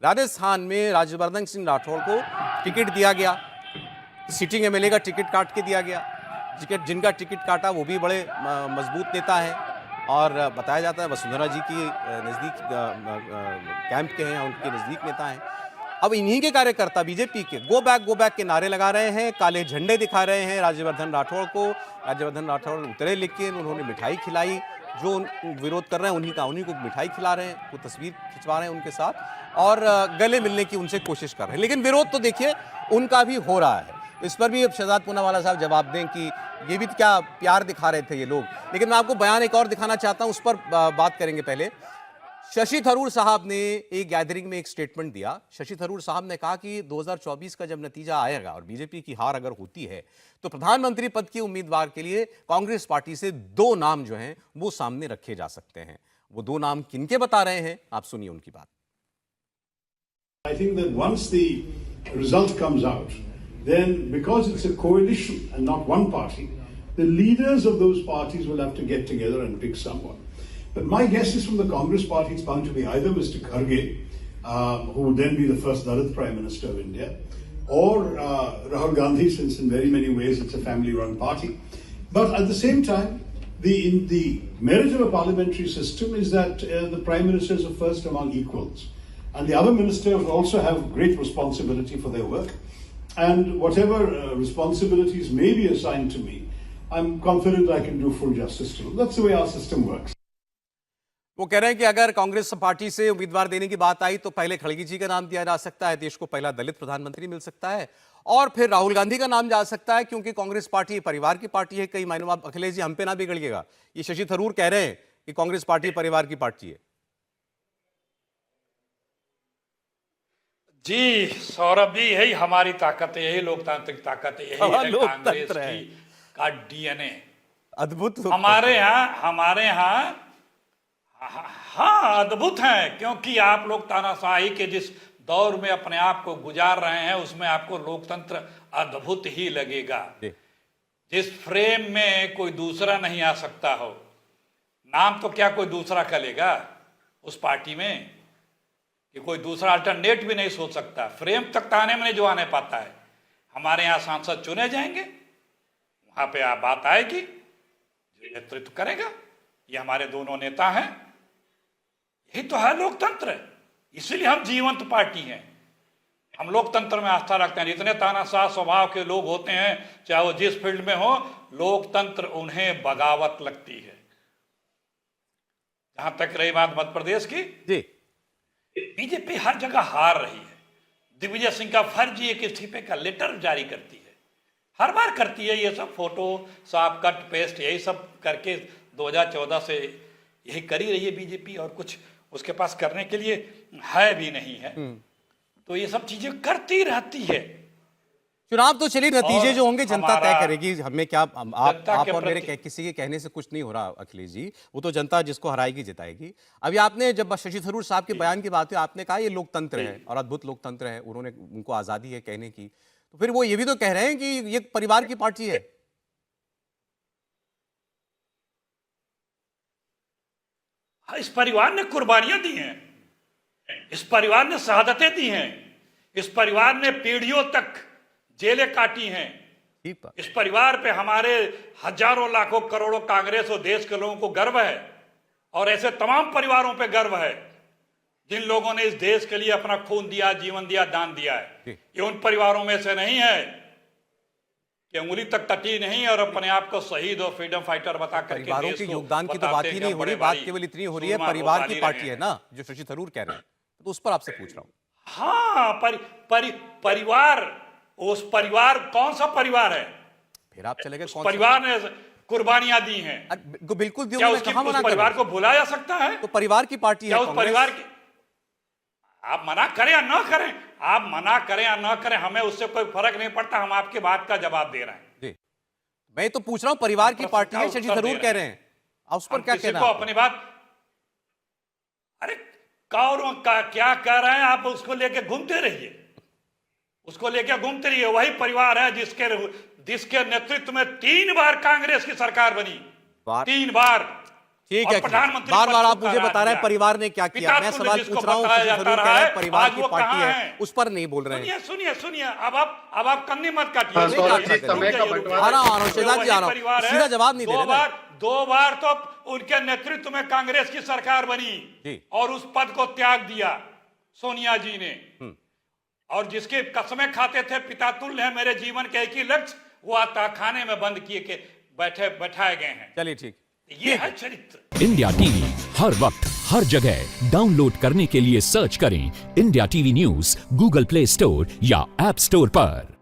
राजस्थान में राज्यवर्धन सिंह राठौड़ को टिकट दिया गया, सिटिंग एमएलए का टिकट काट के दिया गया। जिनका टिकट काटा वो भी बड़े मजबूत नेता हैं और बताया जाता है वसुंधरा जी की नज़दीक कैंप के हैं, उनके नज़दीक नेता हैं। अब इन्हीं के कार्यकर्ता बीजेपी के गो बैक के नारे लगा रहे हैं, काले झंडे दिखा रहे हैं राज्यवर्धन राठौड़ को। राज्यवर्धन राठौड़ उतरे, लेकिन उन्होंने मिठाई खिलाई। जो विरोध कर रहे हैं उन्हीं को मिठाई खिला रहे हैं, वो तस्वीर खिंचवा रहे हैं उनके साथ और गले मिलने की उनसे कोशिश कर रहे हैं। लेकिन विरोध तो देखिए उनका भी हो रहा है। इस पर भी अब शहजाद पूनावाला साहब जवाब दें कि ये भी क्या प्यार दिखा रहे थे ये लोग। लेकिन मैं आपको बयान एक और दिखाना चाहता हूं, उस पर बात करेंगे। पहले शशि थरूर साहब ने एक गैदरिंग में एक स्टेटमेंट दिया। शशि थरूर साहब ने कहा कि 2024 का जब नतीजा आएगा और बीजेपी की हार अगर होती है तो प्रधानमंत्री पद के उम्मीदवार के लिए कांग्रेस पार्टी से 2 नाम जो हैं वो सामने रखे जा सकते हैं। वो 2 नाम किनके बता रहे हैं, आप सुनिए उनकी बात। I think that once the result comes out, then because it's a coalition and not one party, the leaders of those parties will have to get together and pick someone. But my guess is from the Congress party, it's bound to be either Mr. Kharge, who would then be the first Dalit Prime Minister of India, or Rahul Gandhi, since in very many ways it's a family-run party. But at the same time, the merit of a parliamentary system is that the Prime Ministers are first among equals. And the other ministers also have great responsibility for their work. And whatever responsibilities may be assigned to me, I'm confident I can do full justice to them. That's the way our system works. वो कह रहे हैं कि अगर Congress party से उम्मीदवार देने की बात आई तो पहले खड़गे जी का नाम दिया जा सकता है, देश को पहला दलित प्रधानमंत्री मिल सकता है, और फिर राहुल गांधी का नाम जा सकता है, क्योंकि कांग्रेस पार्टी परिवार की पार्टी है। कई मायनों में अखिलेश जी हम पे ना बिगड़िएगा, ये शशि थरूर कह रहे हैं कि कांग्रेस पार्टी परिवार की पार्टी है। जी सौरभ जी, यही हमारी ताकत है, यही लोकतांत्रिक ताकत है, यही है कांग्रेस की का डीएनए। अद्भुत। हमारे यहाँ हाँ अद्भुत है, क्योंकि आप लोग तानाशाही के जिस दौर में अपने आप को गुजार रहे हैं उसमें आपको लोकतंत्र अद्भुत ही लगेगा। जिस फ्रेम में कोई दूसरा नहीं आ सकता हो, नाम तो क्या कोई दूसरा करेगा उस पार्टी में, कि कोई दूसरा अल्टरनेट भी नहीं सोच सकता। फ्रेम तक ताने में जो आने पाता है। हमारे यहाँ सांसद चुने जाएंगे, वहां पे आप बात आएगी, जो नेतृत्व करेगा ये हमारे दोनों नेता हैं। यही तो है लोकतंत्र, इसीलिए हम जीवंत पार्टी हैं। हम लोकतंत्र में आस्था रखते हैं। इतने तानाशाह स्वभाव के लोग होते हैं, चाहे वो जिस फील्ड में हो, लोकतंत्र उन्हें बगावत लगती है। जहां तक रही बात मध्य प्रदेश की, जी बीजेपी हर जगह हार रही है। दिग्विजय सिंह का फर्जी एक इस्तीफे का लेटर जारी करती है, हर बार करती है। ये सब फोटो साफ कट पेस्ट यही सब करके 2014 से यही करी रही है बीजेपी, और कुछ उसके पास करने के लिए है भी नहीं है। तो ये सब चीजें करती रहती है। चुनाव तो चलिए, नतीजे जो होंगे जनता तय करेगी। हमें क्या, आप और मेरे किसी के कहने से कुछ नहीं हो रहा अखिलेश जी, वो तो जनता जिसको हराएगी जिताएगी। अभी आपने जब शशि थरूर साहब के बयान की बात हुई, आपने कहा ये लोकतंत्र है और अद्भुत लोकतंत्र है, उनको आजादी है कहने की, तो फिर वो ये भी तो कह रहे हैं कि ये परिवार की पार्टी है। इस परिवार ने कुर्बानियां दी हैं, इस परिवार ने शहादतें दी हैं, इस परिवार ने पीढ़ियों तक जेलें काटी हैं। इस परिवार पे हमारे हजारों लाखों करोड़ों कांग्रेस और देश के लोगों को गर्व है, और ऐसे तमाम परिवारों पे गर्व है जिन लोगों ने इस देश के लिए अपना खून दिया, जीवन दिया, दान दिया है। ये उन परिवारों में से नहीं है कि उंगली तक टटी नहीं और अपने आप को शहीद और फ्रीडम फाइटर बता करके परिवारों के योगदान की तो बात ही नहीं हो रही, बात केवल इतनी हो रही है परिवार की पार्टी है ना, जो शशि थरूर कह रहे हैं, तो उस पर आपसे पूछ रहा हूं। हाँ, परिवार, उस परिवार कौन सा परिवार है? फिर आप चले गए, कौन परिवार ने कुर्बानियां दी हैं। बिल्कुल दी, क्या उस परिवार को भुला जा सकता है? तो परिवार की पार्टी है उस परिवार की, आप मना करें या ना करें, आप मना करें या ना करें, हमें उससे कोई फर्क नहीं पड़ता। हम आपकी बात का जवाब दे रहे हैं। जी, मैं तो पूछ रहा हूं, परिवार की पार्टी है, शशि थरूर कह रहे हैं, उस पर क्या कहना है? अपनी बात, अरे कौन क्या कह रहे हैं आप, उसको लेके घूमते रहिए, उसको लेके घूमते रहिए। वही परिवार है जिसके नेतृत्व में 3 बार कांग्रेस की सरकार बनी, 3 बार। ठीक और है, प्रधानमंत्री बार बार पद आप को मुझे करा बता रहे हैं दिया। परिवार ने क्या किया। मैं पिता तुल्य सवाल जिसको पूछ रहा हूँ, बताया शशि जाता थरूर कह रहा रहे है, हैं परिवार आज की वो पार्टी कहाँ है, है? उस पर नहीं बोल रहे हैं। सुनिए अब आप कन्नी मत काटिए। हाँ, रुक सौरभ जाइए, जी, रुक समय का जाइए, रुक बंटवारा- आ रहा हूँ, जाइए। शेजाद जी, वही आ रहा हूँ। परिवार है। सीधा जवाब नहीं दे रहे ना। दो बार तो उनके नेतृत्व में कांग्रेस की सरकार बनी जी। और उस पद को त्याग दिया सोनिया जी ने। और जिसके कस्में खाते थे पिता तुल्य है मेरे जीवन के एक ही लक्ष्य, वो आता खाने में बंद किए के बैठाए गए हैं। चलिए ठीक। ये है चरित्र। इंडिया टीवी हर वक्त हर जगह डाउनलोड करने के लिए सर्च करें India TV news Google play store या ऐप स्टोर पर।